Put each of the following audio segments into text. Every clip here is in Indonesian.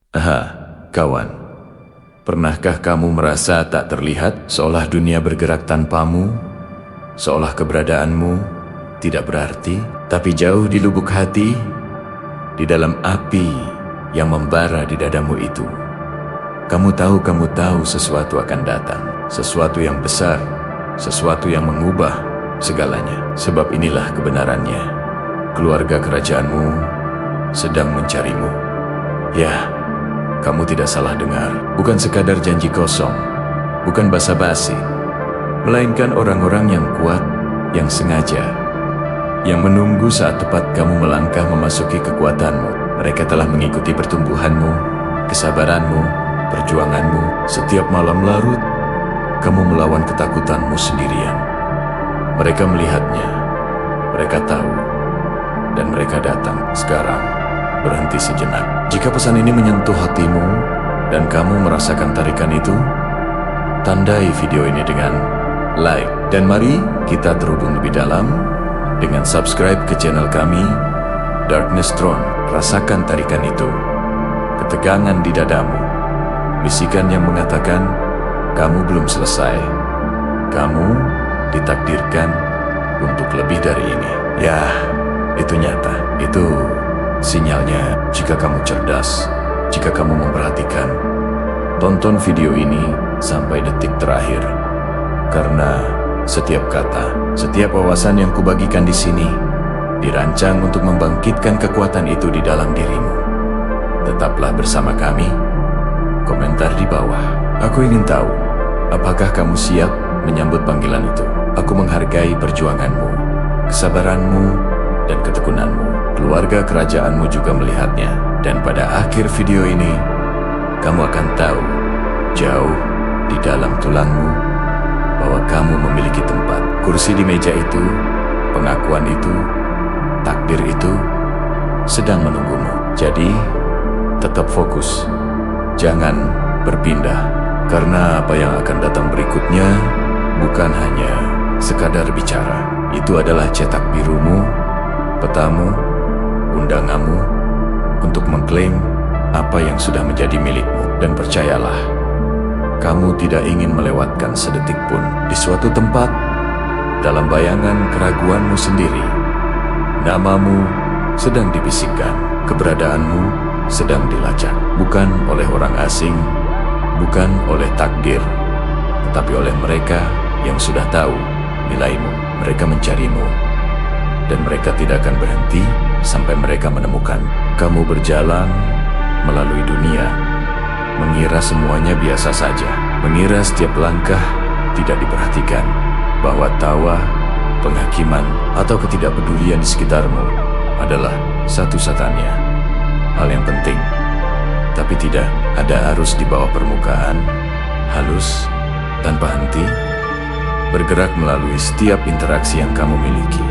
Aha, kawan. Pernahkah kamu merasa tak terlihat, seolah dunia bergerak tanpamu, seolah keberadaanmu tidak berarti, tapi jauh di lubuk hati, di dalam api yang membara di dadamu itu, kamu tahu sesuatu akan datang, sesuatu yang besar, sesuatu yang mengubah segalanya. Sebab inilah kebenarannya, keluarga kerajaanmu sedang mencarimu. Ya, kamu tidak salah dengar. Bukan sekadar janji kosong, bukan basa-basi, melainkan orang-orang yang kuat, yang sengaja, yang menunggu saat tepat kamu melangkah memasuki kekuatanmu. Mereka telah mengikuti pertumbuhanmu, kesabaranmu, perjuanganmu. Setiap malam larut, kamu melawan ketakutanmu sendirian. Mereka melihatnya, mereka tahu, dan mereka datang. Sekarang, berhenti sejenak. Jika pesan ini menyentuh hatimu, dan kamu merasakan tarikan itu, tandai video ini dengan like. Dan mari kita terhubung lebih dalam dengan subscribe ke channel kami, Darkness Throne. Rasakan tarikan itu, ketegangan di dadamu, bisikan yang mengatakan, kamu belum selesai. Kamu ditakdirkan untuk lebih dari ini. Ya, itu nyata. Itu sinyalnya. Jika kamu cerdas, jika kamu memperhatikan, tonton video ini sampai detik terakhir. Karena setiap kata, setiap wawasan yang kubagikan di sini dirancang untuk membangkitkan kekuatan itu di dalam dirimu. Tetaplah bersama kami. Komentar di bawah. Aku ingin tahu, apakah kamu siap menyambut panggilan itu? Aku menghargai perjuanganmu, kesabaranmu, dan ketekunanmu. Keluarga kerajaanmu juga melihatnya. Dan pada akhir video ini, kamu akan tahu, jauh di dalam tulangmu, bahwa kamu memiliki tempat. Kursi di meja itu, pengakuan itu, takdir itu, sedang menunggumu. Jadi, tetap fokus. Jangan berpindah. Karena apa yang akan datang berikutnya bukan hanya sekadar bicara. Itu adalah cetak birumu, petamu, undanganmu untuk mengklaim apa yang sudah menjadi milikmu. Dan percayalah, kamu tidak ingin melewatkan sedetik pun. Di suatu tempat, dalam bayangan keraguanmu sendiri, namamu sedang dibisikkan, keberadaanmu sedang dilacak. Bukan oleh orang asing, bukan oleh takdir, tetapi oleh mereka yang sudah tahu nilaimu. Mereka mencarimu, dan mereka tidak akan berhenti sampai mereka menemukan. Kamu berjalan melalui dunia, mengira semuanya biasa saja, mengira setiap langkah tidak diperhatikan, bahwa tawa, penghakiman, atau ketidakpedulian di sekitarmu adalah satu-satunya hal yang penting. Tapi tidak, ada arus di bawah permukaan, halus, tanpa henti, bergerak melalui setiap interaksi yang kamu miliki,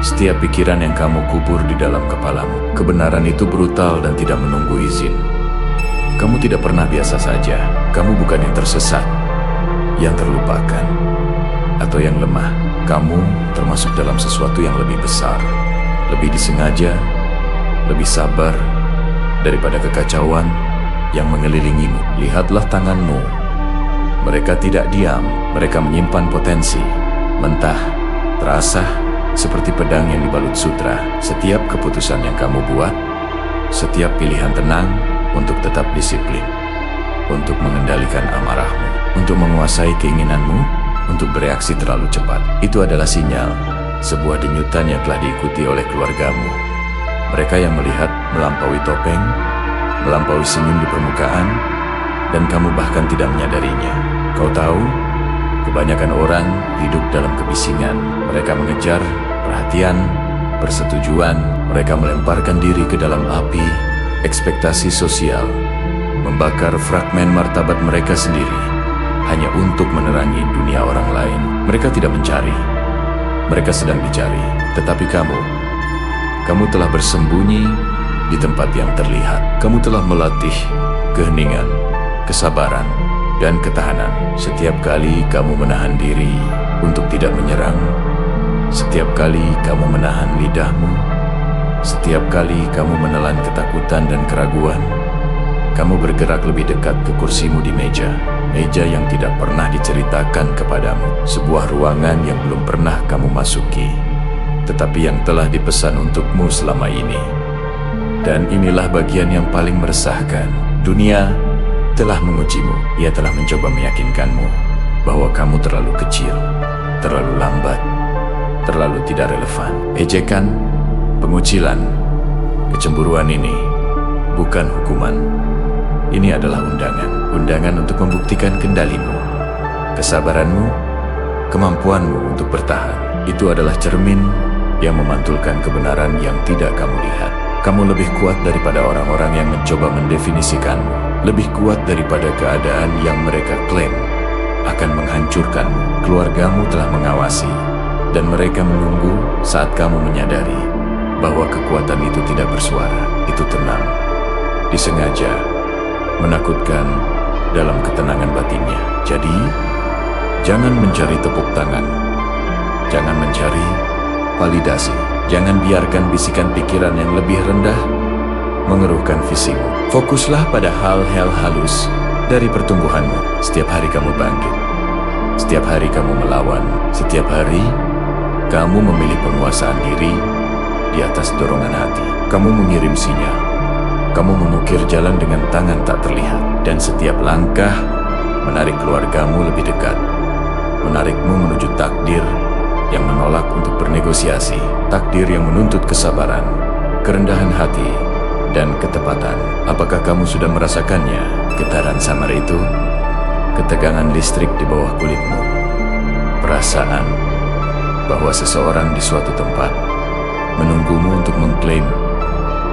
setiap pikiran yang kamu kubur di dalam kepalamu. Kebenaran itu brutal dan tidak menunggu izin. Kamu tidak pernah biasa saja. Kamu bukan yang tersesat, yang terlupakan, atau yang lemah. Kamu termasuk dalam sesuatu yang lebih besar, lebih disengaja, lebih sabar daripada kekacauan yang mengelilingimu. Lihatlah tanganmu. Mereka tidak diam. Mereka menyimpan potensi. Mentah, terasa seperti pedang yang dibalut sutra. Setiap keputusan yang kamu buat, setiap pilihan tenang untuk tetap disiplin, untuk mengendalikan amarahmu, untuk menguasai keinginanmu, untuk bereaksi terlalu cepat. Itu adalah sinyal, sebuah denyutan yang telah diikuti oleh keluargamu. Mereka yang melihat melampaui topeng, melampaui senyum di permukaan, dan kamu bahkan tidak menyadarinya. Kau tahu, kebanyakan orang hidup dalam kebisingan. Mereka mengejar perhatian, persetujuan. Mereka melemparkan diri ke dalam api ekspektasi sosial, membakar fragmen martabat mereka sendiri hanya untuk menerangi dunia orang lain. Mereka tidak mencari, mereka sedang dicari. Tetapi kamu telah bersembunyi di tempat yang terlihat. Kamu telah melatih keheningan, kesabaran, dan ketahanan. Setiap kali kamu menahan diri untuk tidak menyerang, setiap kali kamu menahan lidahmu, setiap kali kamu menelan ketakutan dan keraguan, Kamu bergerak lebih dekat ke kursimu di meja. Meja yang tidak pernah diceritakan kepadamu. Sebuah ruangan yang belum pernah kamu masuki, tetapi yang telah dipesan untukmu selama ini. Dan inilah bagian yang paling meresahkan. Dunia telah mengujimu. Ia telah mencoba meyakinkanmu bahwa kamu terlalu kecil, terlalu lambat, terlalu tidak relevan. Ejekan, pengucilan, kecemburuan ini bukan hukuman. Ini adalah undangan. Undangan untuk membuktikan kendalimu, kesabaranmu, kemampuanmu untuk bertahan. Itu adalah cermin yang memantulkan kebenaran yang tidak kamu lihat. Kamu lebih kuat daripada orang-orang yang mencoba mendefinisikanmu. Lebih kuat daripada keadaan yang mereka klaim akan menghancurkanmu. Keluargamu telah mengawasi, dan mereka menunggu saat kamu menyadari bahwa kekuatan itu tidak bersuara. Itu tenang, disengaja, menakutkan dalam ketenangan batinnya. Jadi, jangan mencari tepuk tangan. Jangan mencari validasi. Jangan biarkan bisikan pikiran yang lebih rendah mengeruhkan visimu. Fokuslah pada hal-hal halus dari pertumbuhanmu. Setiap hari kamu bangkit. Setiap hari kamu melawan. Setiap hari kamu memilih penguasaan diri di atas dorongan hati. Kamu mengirim sinyal. Kamu mengukir jalan dengan tangan tak terlihat. Dan setiap langkah menarik keluargamu lebih dekat. Menarikmu menuju takdir yang menolak untuk bernegosiasi. Takdir yang menuntut kesabaran, kerendahan hati, dan ketepatan. Apakah kamu sudah merasakannya? Getaran samar itu, ketegangan listrik di bawah kulitmu. Perasaan bahwa seseorang di suatu tempat menunggumu untuk mengklaim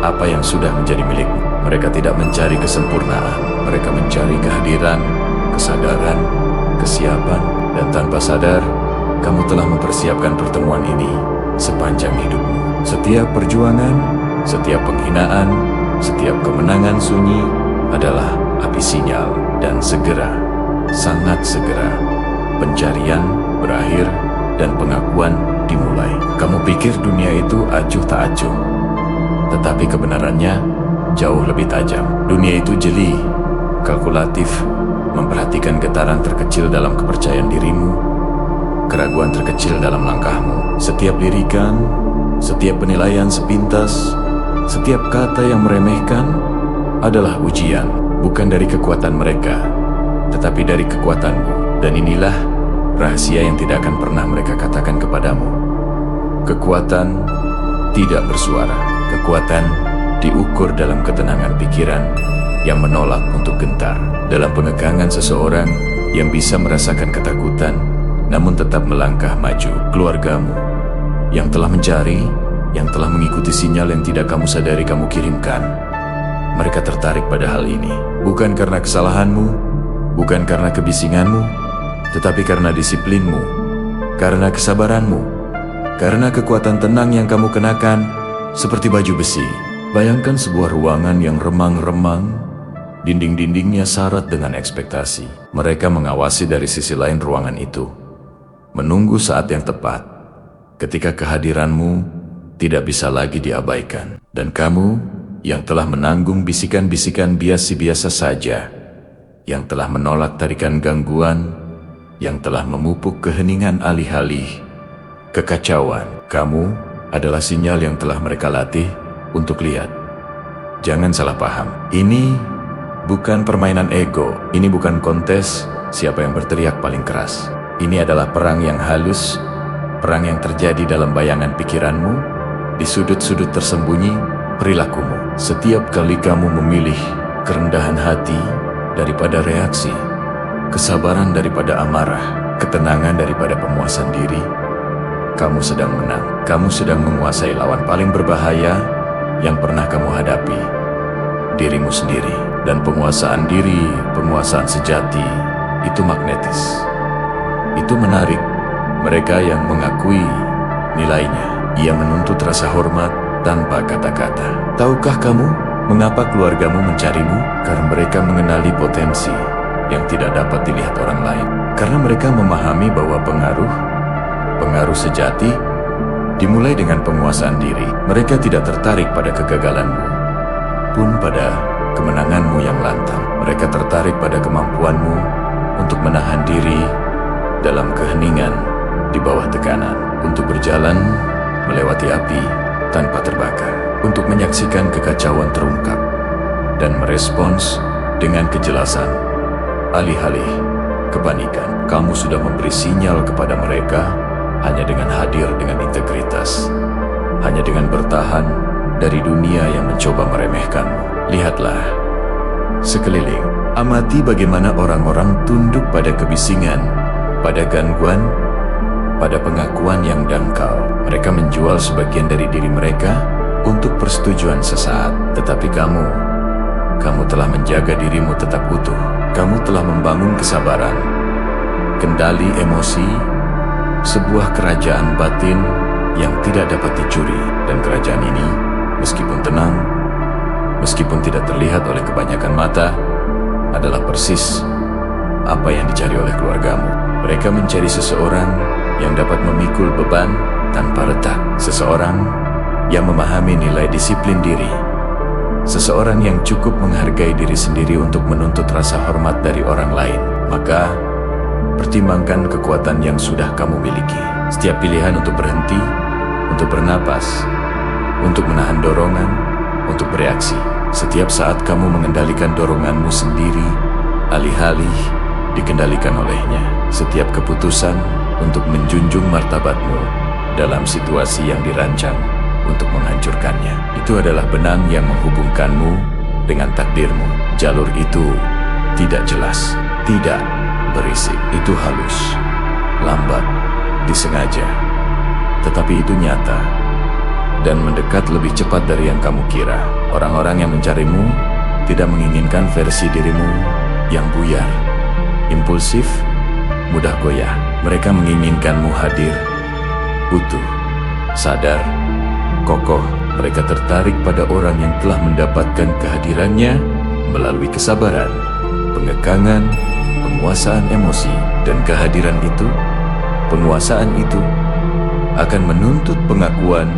apa yang sudah menjadi milikmu. Mereka tidak mencari kesempurnaan. Mereka mencari kehadiran, kesadaran, kesiapan, dan tanpa sadar, kamu telah mempersiapkan pertemuan ini sepanjang hidupmu. Setiap perjuangan, setiap penghinaan, setiap kemenangan sunyi adalah api sinyal. Dan segera, sangat segera, pencarian berakhir dan pengakuan dimulai. Kamu pikir dunia itu acuh tak acuh, tetapi kebenarannya jauh lebih tajam. Dunia itu jeli, kalkulatif, memperhatikan getaran terkecil dalam kepercayaan dirimu, keraguan terkecil dalam langkahmu. Setiap lirikan, setiap penilaian sepintas, setiap kata yang meremehkan adalah ujian, bukan dari kekuatan mereka, tetapi dari kekuatanmu. Dan inilah rahasia yang tidak akan pernah mereka katakan kepadamu. Kekuatan tidak bersuara. Kekuatan diukur dalam ketenangan pikiran yang menolak untuk gentar. Dalam pengekangan seseorang yang bisa merasakan ketakutan namun tetap melangkah maju. Keluargamu yang telah mencari, yang telah mengikuti sinyal yang tidak kamu sadari kamu kirimkan. Mereka tertarik pada hal ini, bukan karena kesalahanmu, bukan karena kebisinganmu, tetapi karena disiplinmu, karena kesabaranmu, karena kekuatan tenang yang kamu kenakan seperti baju besi. Bayangkan sebuah ruangan yang remang-remang, dinding-dindingnya syarat dengan ekspektasi. Mereka mengawasi dari sisi lain ruangan itu, menunggu saat yang tepat, ketika kehadiranmu tidak bisa lagi diabaikan. Dan kamu yang telah menanggung bisikan-bisikan biasa saja, yang telah menolak tarikan gangguan, yang telah memupuk keheningan alih-alih kekacauan, kamu adalah sinyal yang telah mereka latih untuk lihat. Jangan salah paham. Ini bukan permainan ego. Ini bukan kontes siapa yang berteriak paling keras. Ini adalah perang yang halus, perang yang terjadi dalam bayangan pikiranmu, di sudut-sudut tersembunyi perilakumu. Setiap kali kamu memilih kerendahan hati daripada reaksi, kesabaran daripada amarah, ketenangan daripada pemuasan diri, kamu sedang menang. Kamu sedang menguasai lawan paling berbahaya yang pernah kamu hadapi, dirimu sendiri. Dan penguasaan diri, penguasaan sejati, itu magnetis. Itu menarik mereka yang mengakui nilainya. Ia menuntut rasa hormat tanpa kata-kata. Tahukah kamu mengapa keluargamu mencarimu? Karena mereka mengenali potensi yang tidak dapat dilihat orang lain. Karena mereka memahami bahwa pengaruh sejati dimulai dengan penguasaan diri. Mereka tidak tertarik pada kegagalanmu, pun pada kemenanganmu yang lantang. Mereka tertarik pada kemampuanmu untuk menahan diri dalam keheningan di bawah tekanan, untuk berjalan melewati api tanpa terbakar, untuk menyaksikan kekacauan terungkap dan merespons dengan kejelasan alih-alih kepanikan. Kamu sudah memberi sinyal kepada mereka hanya dengan hadir dengan integritas, hanya dengan bertahan dari dunia yang mencoba meremehkanmu. Lihatlah sekeliling, amati bagaimana orang-orang tunduk pada kebisingan, pada gangguan, pada pengakuan yang dangkal. Mereka menjual sebagian dari diri mereka untuk persetujuan sesaat. Tetapi kamu telah menjaga dirimu tetap utuh. Kamu telah membangun kesabaran, kendali emosi, sebuah kerajaan batin yang tidak dapat dicuri. Dan kerajaan ini, meskipun tenang, meskipun tidak terlihat oleh kebanyakan mata, adalah persis apa yang dicari oleh keluargamu. Mereka mencari seseorang yang dapat memikul beban tanpa retak, seseorang yang memahami nilai disiplin diri, seseorang yang cukup menghargai diri sendiri untuk menuntut rasa hormat dari orang lain. Maka, pertimbangkan kekuatan yang sudah kamu miliki. Setiap pilihan untuk berhenti, untuk bernapas, untuk menahan dorongan, untuk bereaksi. Setiap saat kamu mengendalikan doronganmu sendiri, alih-alih dikendalikan olehnya. Setiap keputusan untuk menjunjung martabatmu dalam situasi yang dirancang untuk menghancurkannya. Itu adalah benang yang menghubungkanmu dengan takdirmu. Jalur itu tidak jelas, tidak berisik. Itu halus, lambat, disengaja. Tetapi itu nyata dan mendekat lebih cepat dari yang kamu kira. Orang-orang yang mencarimu tidak menginginkan versi dirimu yang buyar, impulsif, mudah goyah. Mereka menginginkanmu hadir, utuh, sadar, kokoh. Mereka tertarik pada orang yang telah mendapatkan kehadirannya melalui kesabaran, pengekangan, penguasaan emosi. Dan kehadiran itu, penguasaan itu, akan menuntut pengakuan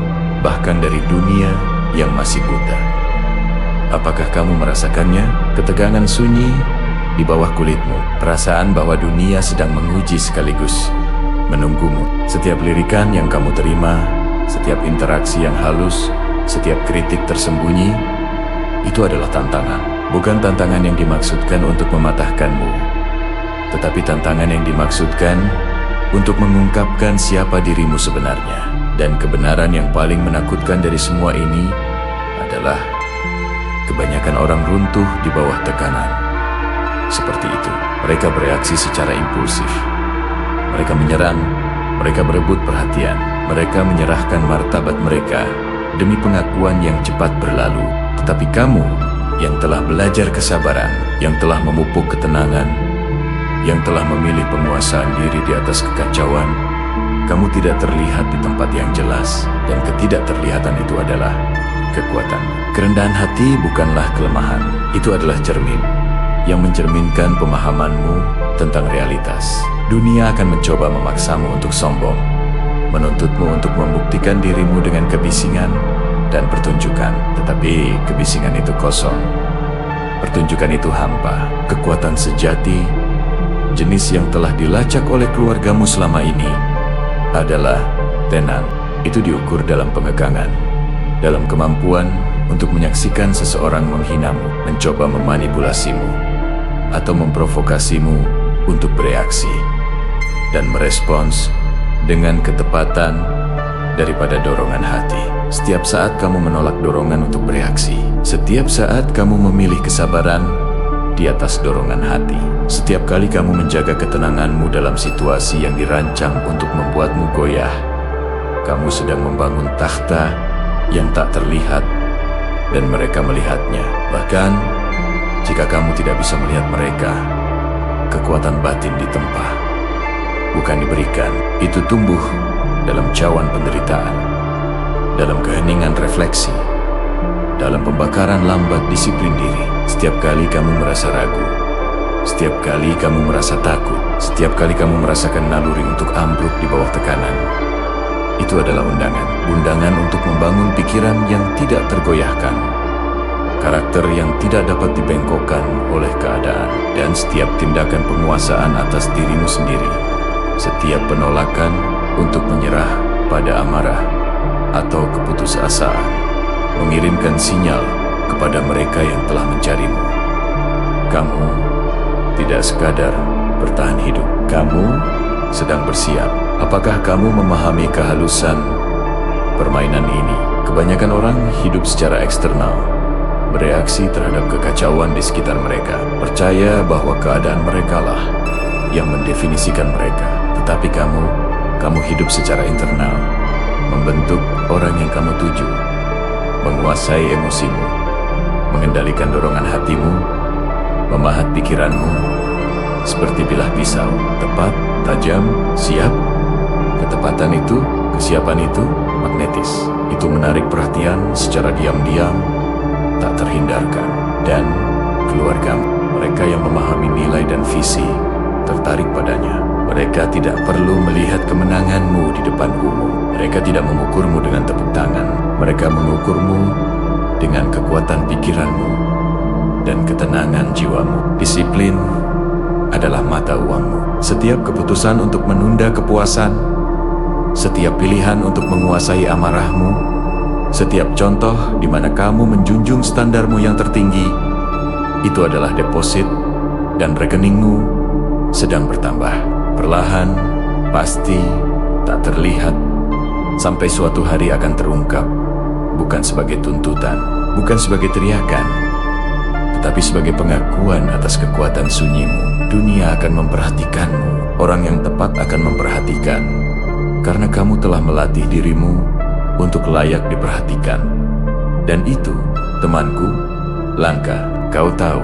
bahkan dari dunia yang masih buta. Apakah kamu merasakannya? Ketegangan sunyi di bawah kulitmu, perasaan bahwa dunia sedang menguji sekaligus menunggumu. Setiap lirikan yang kamu terima, setiap interaksi yang halus, setiap kritik tersembunyi, itu adalah tantangan. Bukan tantangan yang dimaksudkan untuk mematahkanmu, tetapi tantangan yang dimaksudkan untuk mengungkapkan siapa dirimu sebenarnya. Dan kebenaran yang paling menakutkan dari semua ini adalah kebanyakan orang runtuh di bawah tekanan. Seperti itu, mereka bereaksi secara impulsif. Mereka menyerang, mereka berebut perhatian, mereka menyerahkan martabat mereka demi pengakuan yang cepat berlalu. Tetapi kamu yang telah belajar kesabaran, yang telah memupuk ketenangan, yang telah memilih penguasaan diri di atas kekacauan, kamu tidak terlihat di tempat yang jelas, dan ketidakterlihatan itu adalah kekuatan. Kerendahan hati bukanlah kelemahan, itu adalah cermin yang mencerminkan pemahamanmu tentang realitas. Dunia akan mencoba memaksamu untuk sombong, menuntutmu untuk membuktikan dirimu dengan kebisingan dan pertunjukan. Tetapi kebisingan itu kosong, pertunjukan itu hampa. Kekuatan sejati, jenis yang telah dilacak oleh keluargamu selama ini, adalah tenang. Itu diukur dalam pengekangan, dalam kemampuan untuk menyaksikan seseorang menghinamu, mencoba memanipulasimu, atau memprovokasimu untuk bereaksi dan merespons dengan ketepatan daripada dorongan hati. Setiap saat kamu menolak dorongan untuk bereaksi, setiap saat kamu memilih kesabaran di atas dorongan hati, setiap kali kamu menjaga ketenanganmu dalam situasi yang dirancang untuk membuatmu goyah, kamu sedang membangun takhta yang tak terlihat dan mereka melihatnya. Bahkan jika kamu tidak bisa melihat mereka, kekuatan batin ditempa, bukan diberikan. Itu tumbuh dalam cawan penderitaan, dalam keheningan refleksi, dalam pembakaran lambat disiplin diri. Setiap kali kamu merasa ragu, setiap kali kamu merasa takut, setiap kali kamu merasakan naluri untuk ambruk di bawah tekanan, itu adalah undangan untuk membangun pikiran yang tidak tergoyahkan. karakter yang tidak dapat dibengkokkan oleh keadaan, dan setiap tindakan penguasaan atas dirimu sendiri, setiap penolakan untuk menyerah pada amarah atau keputusasaan, mengirimkan sinyal kepada mereka yang telah mencarimu. Kamu tidak sekadar bertahan hidup, kamu sedang bersiap. Apakah kamu memahami kehalusan permainan ini? Kebanyakan orang hidup secara eksternal, bereaksi terhadap kekacauan di sekitar mereka, percaya bahwa keadaan mereka lah yang mendefinisikan mereka. Tetapi kamu hidup secara internal, membentuk orang yang kamu tuju, menguasai emosimu, mengendalikan dorongan hatimu, memahat pikiranmu, seperti bilah pisau, tepat, tajam, siap. Ketepatan itu, kesiapan itu, magnetis. Itu menarik perhatian secara diam-diam, tak terhindarkan. Dan keluargamu, mereka yang memahami nilai dan visi, tertarik padanya. Mereka tidak perlu melihat kemenanganmu di depan umum. Mereka tidak mengukurmu dengan tepuk tangan. Mereka mengukurmu dengan kekuatan pikiranmu dan ketenangan jiwamu. Disiplin adalah mata uangmu. Setiap keputusan untuk menunda kepuasan, setiap pilihan untuk menguasai amarahmu, setiap contoh di mana kamu menjunjung standarmu yang tertinggi, itu adalah deposit, dan rekeningmu sedang bertambah. Perlahan, pasti, tak terlihat, sampai suatu hari akan terungkap, bukan sebagai tuntutan, bukan sebagai teriakan, tetapi sebagai pengakuan atas kekuatan sunyimu. Dunia akan memperhatikanmu, orang yang tepat akan memperhatikan, karena kamu telah melatih dirimu untuk layak diperhatikan. Dan itu, temanku, langka. Kau tahu,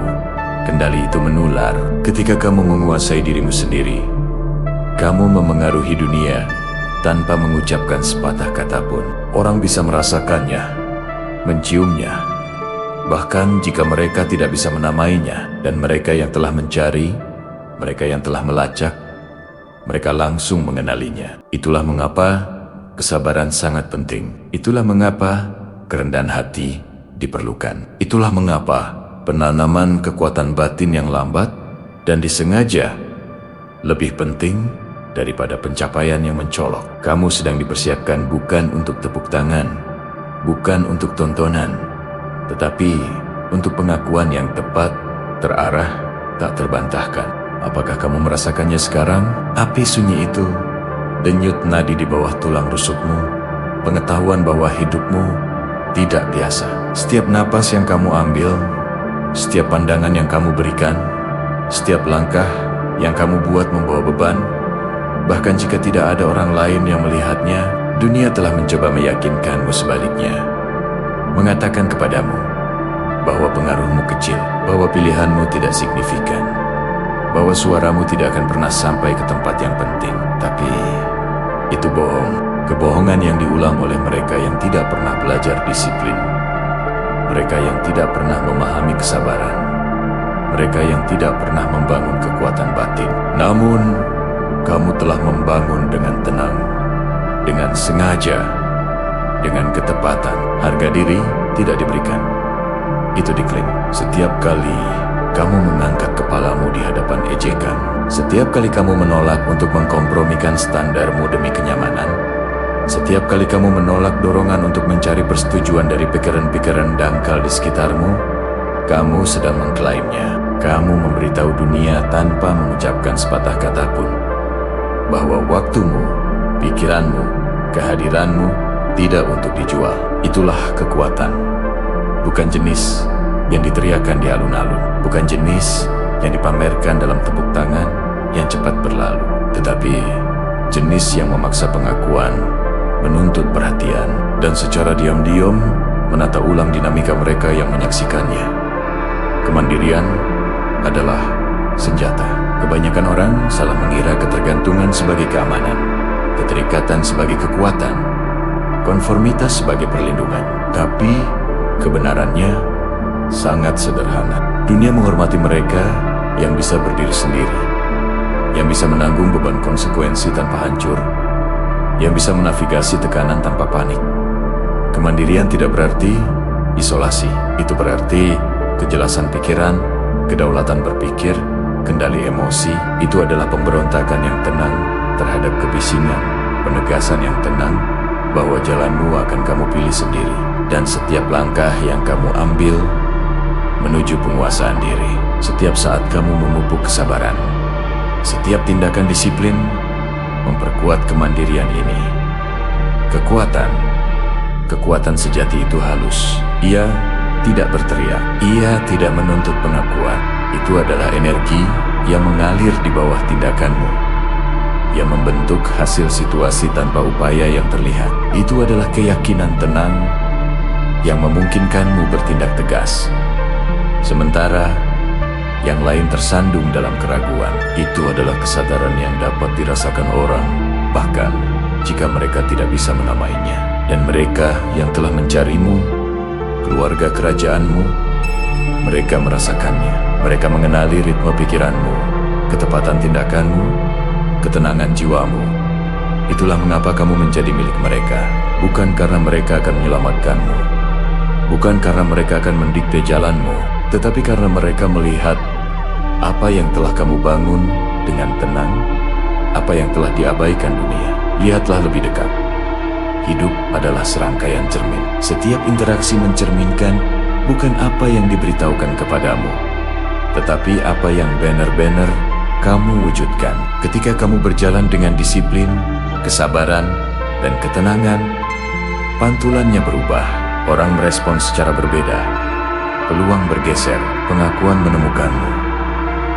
kendali itu menular. Ketika kamu menguasai dirimu sendiri, kamu memengaruhi dunia tanpa mengucapkan sepatah kata pun. Orang bisa merasakannya, menciumnya, bahkan jika mereka tidak bisa menamainya. Dan mereka yang telah mencari, mereka yang telah melacak, mereka langsung mengenalinya. Itulah mengapa kesabaran sangat penting. Itulah mengapa kerendahan hati diperlukan. Itulah mengapa penanaman kekuatan batin yang lambat dan disengaja lebih penting daripada pencapaian yang mencolok. Kamu sedang dipersiapkan bukan untuk tepuk tangan, bukan untuk tontonan, tetapi untuk pengakuan yang tepat, terarah, tak terbantahkan. Apakah kamu merasakannya sekarang? Api sunyi itu, denyut nadi di bawah tulang rusukmu, pengetahuan bahwa hidupmu tidak biasa. Setiap napas yang kamu ambil, setiap pandangan yang kamu berikan, setiap langkah yang kamu buat membawa beban, bahkan jika tidak ada orang lain yang melihatnya, dunia telah mencoba meyakinkanmu sebaliknya, mengatakan kepadamu bahwa pengaruhmu kecil, bahwa pilihanmu tidak signifikan, bahwa suaramu tidak akan pernah sampai ke tempat yang penting. Tapi itu bohong. Kebohongan yang diulang oleh mereka yang tidak pernah belajar disiplin, mereka yang tidak pernah memahami kesabaran, mereka yang tidak pernah membangun kekuatan batin. Namun, kamu telah membangun dengan tenang, dengan sengaja, dengan ketepatan. Harga diri tidak diberikan, itu diklaim. Setiap kali kamu mengangkat kepalamu di hadapan ejekan, setiap kali kamu menolak untuk mengkompromikan standarmu demi kenyamanan, setiap kali kamu menolak dorongan untuk mencari persetujuan dari pikiran-pikiran dangkal di sekitarmu, kamu sedang mengklaimnya. Kamu memberitahu dunia tanpa mengucapkan sepatah kata pun bahwa waktumu, pikiranmu, kehadiranmu tidak untuk dijual. Itulah kekuatan. Bukan jenis yang diteriakan di alun-alun, bukan jenis yang dipamerkan dalam tepuk tangan yang cepat berlalu, tetapi jenis yang memaksa pengakuan, menuntut perhatian, dan secara diam-diam menata ulang dinamika mereka yang menyaksikannya. Kemandirian adalah senjata. Kebanyakan orang salah mengira ketergantungan sebagai keamanan, keterikatan sebagai kekuatan, konformitas sebagai perlindungan. Tapi kebenarannya sangat sederhana. Dunia menghormati mereka yang bisa berdiri sendiri, yang bisa menanggung beban konsekuensi tanpa hancur, yang bisa menavigasi tekanan tanpa panik. Kemandirian tidak berarti isolasi. Itu berarti kejelasan pikiran, kedaulatan berpikir, kendali emosi, itu adalah pemberontakan yang tenang terhadap kebisingan, penegasan yang tenang bahwa jalanmu akan kamu pilih sendiri. Dan setiap langkah yang kamu ambil menuju penguasaan diri, setiap saat kamu memupuk kesabaran, setiap tindakan disiplin memperkuat kemandirian ini. Kekuatan sejati itu halus. Ia tidak berteriak, ia tidak menuntut pengakuan. Itu adalah energi yang mengalir di bawah tindakanmu, yang membentuk hasil situasi tanpa upaya yang terlihat. Itu adalah keyakinan tenang yang memungkinkanmu bertindak tegas, sementara yang lain tersandung dalam keraguan. Itu adalah kesadaran yang dapat dirasakan orang, bahkan jika mereka tidak bisa menamainya. Dan mereka yang telah mencarimu, keluarga kerajaanmu, mereka merasakannya. Mereka mengenali ritme pikiranmu, ketepatan tindakanmu, ketenangan jiwamu. Itulah mengapa kamu menjadi milik mereka. Bukan karena mereka akan menyelamatkanmu, bukan karena mereka akan mendikte jalanmu, tetapi karena mereka melihat apa yang telah kamu bangun dengan tenang, apa yang telah diabaikan dunia. Lihatlah lebih dekat. Hidup adalah serangkaian cermin. Setiap interaksi mencerminkan bukan apa yang diberitahukan kepadamu, tetapi apa yang benar-benar kamu wujudkan. Ketika kamu berjalan dengan disiplin, kesabaran, dan ketenangan, pantulannya berubah. Orang merespon secara berbeda. Peluang bergeser, pengakuan menemukanmu.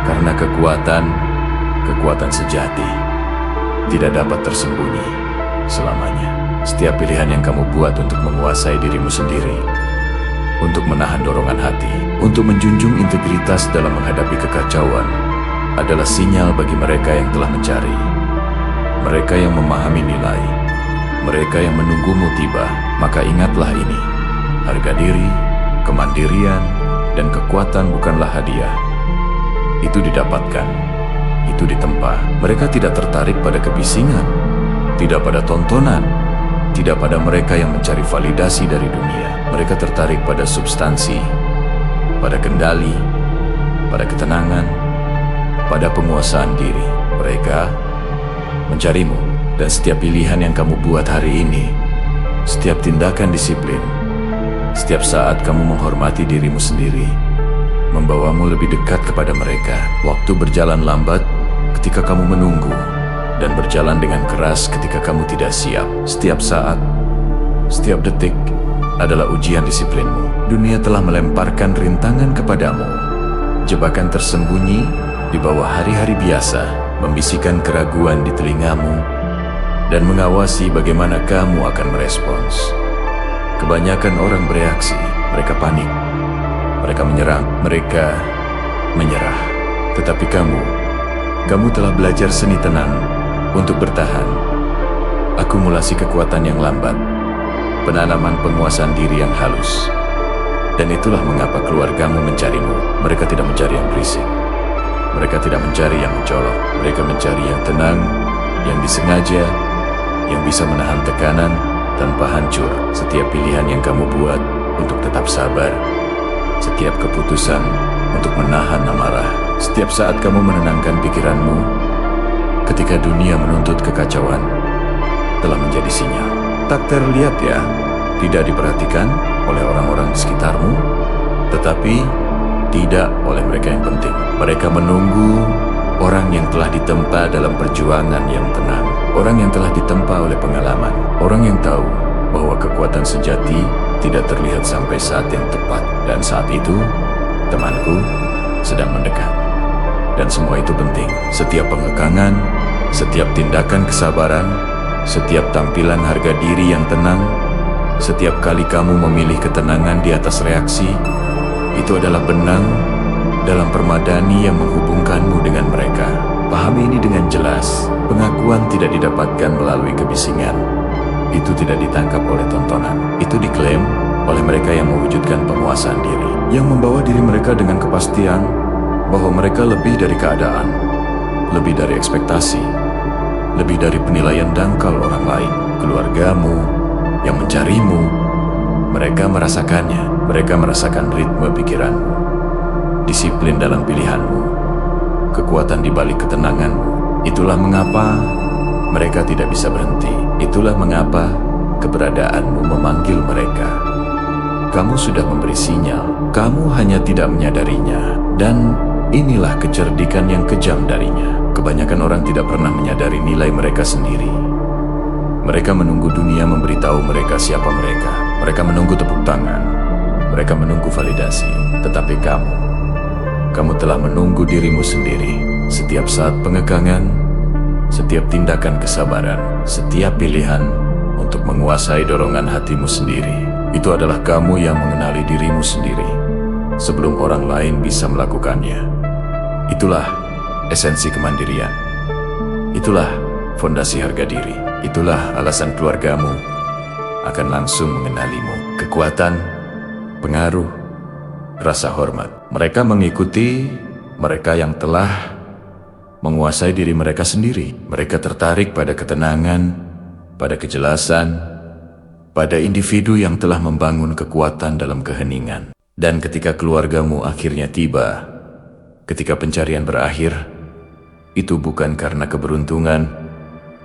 Karena kekuatan sejati tidak dapat tersembunyi selamanya. Setiap pilihan yang kamu buat untuk menguasai dirimu sendiri, untuk menahan dorongan hati, untuk menjunjung integritas dalam menghadapi kekacauan, adalah sinyal bagi mereka yang telah mencari, mereka yang memahami nilai, mereka yang menunggumu tiba. Maka ingatlah ini, harga diri, kemandirian, dan kekuatan bukanlah hadiah. Itu didapatkan, itu ditempa. Mereka tidak tertarik pada kebisingan, tidak pada tontonan, tidak pada mereka yang mencari validasi dari dunia. Mereka tertarik pada substansi, pada kendali, pada ketenangan, pada penguasaan diri. Mereka mencarimu, dan setiap pilihan yang kamu buat hari ini, setiap tindakan disiplin, setiap saat kamu menghormati dirimu sendiri, membawamu lebih dekat kepada mereka. Waktu berjalan lambat ketika kamu menunggu, dan berjalan dengan keras ketika kamu tidak siap. Setiap saat, setiap detik adalah ujian disiplinmu. Dunia telah melemparkan rintangan kepadamu. Jebakan tersembunyi di bawah hari-hari biasa, membisikkan keraguan di telingamu, dan mengawasi bagaimana kamu akan merespons. Kebanyakan orang bereaksi, mereka panik, mereka menyerang, mereka menyerah. Tetapi kamu telah belajar seni tenang untuk bertahan. Akumulasi kekuatan yang lambat, penanaman penguasaan diri yang halus. Dan itulah mengapa keluargamu mencarimu. Mereka tidak mencari yang berisik, mereka tidak mencari yang mencolok. Mereka mencari yang tenang, yang disengaja, yang bisa menahan tekanan tanpa hancur. Setiap pilihan yang kamu buat untuk tetap sabar, setiap keputusan untuk menahan amarah, setiap saat kamu menenangkan pikiranmu ketika dunia menuntut kekacauan, telah menjadi sinyal. Tak terlihat ya, tidak diperhatikan oleh orang-orang di sekitarmu, tetapi tidak oleh mereka yang penting. Mereka menunggu orang yang telah ditempa dalam perjuangan yang tenang, orang yang telah ditempa oleh pengalaman, orang yang tahu bahwa kekuatan sejati tidak terlihat sampai saat yang tepat. Dan saat itu, temanku sedang mendekat. Dan semua itu penting. Setiap pengekangan, setiap tindakan kesabaran, setiap tampilan harga diri yang tenang, setiap kali kamu memilih ketenangan di atas reaksi, itu adalah benang dalam permadani yang menghubungkanmu dengan mereka. Pahami ini dengan jelas. Pengakuan tidak didapatkan melalui kebisingan. Itu tidak ditangkap oleh tontonan. Itu diklaim oleh mereka yang mewujudkan penguasaan diri, yang membawa diri mereka dengan kepastian bahwa mereka lebih dari keadaan, lebih dari ekspektasi, lebih dari penilaian dangkal orang lain. Keluargamu yang mencarimu, mereka merasakannya. Mereka merasakan ritme pikiranmu, disiplin dalam pilihanmu, kekuatan di balik ketenanganmu. Itulah mengapa mereka tidak bisa berhenti. Itulah mengapa keberadaanmu memanggil mereka. Kamu sudah memberi sinyal, kamu hanya tidak menyadarinya. Dan inilah kecerdikan yang kejam darinya. Kebanyakan orang tidak pernah menyadari nilai mereka sendiri. Mereka menunggu dunia memberitahu mereka siapa mereka. Mereka menunggu tepuk tangan. Mereka menunggu validasi. Tetapi kamu telah menunggu dirimu sendiri. Setiap saat pengekangan, setiap tindakan kesabaran, setiap pilihan untuk menguasai dorongan hatimu sendiri. Itu adalah kamu yang mengenali dirimu sendiri sebelum orang lain bisa melakukannya. Itulah esensi kemandirian. Itulah fondasi harga diri. Itulah alasan keluargamu akan langsung mengenalimu. Kekuatan, pengaruh, rasa hormat. Mereka mengikuti mereka yang telah menguasai diri mereka sendiri. Mereka tertarik pada ketenangan, pada kejelasan, pada individu yang telah membangun kekuatan dalam keheningan. Dan ketika keluargamu akhirnya tiba, ketika pencarian berakhir, itu bukan karena keberuntungan,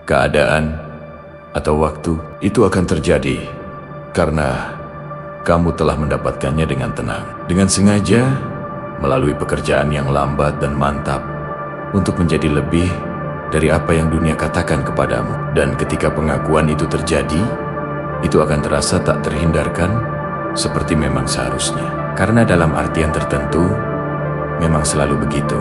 keadaan, atau waktu. Itu akan terjadi karena kamu telah mendapatkannya dengan tenang, dengan sengaja, melalui pekerjaan yang lambat dan mantap, untuk menjadi lebih dari apa yang dunia katakan kepadamu. Dan ketika pengakuan itu terjadi, itu akan terasa tak terhindarkan, seperti memang seharusnya. Karena dalam artian tertentu, memang selalu begitu.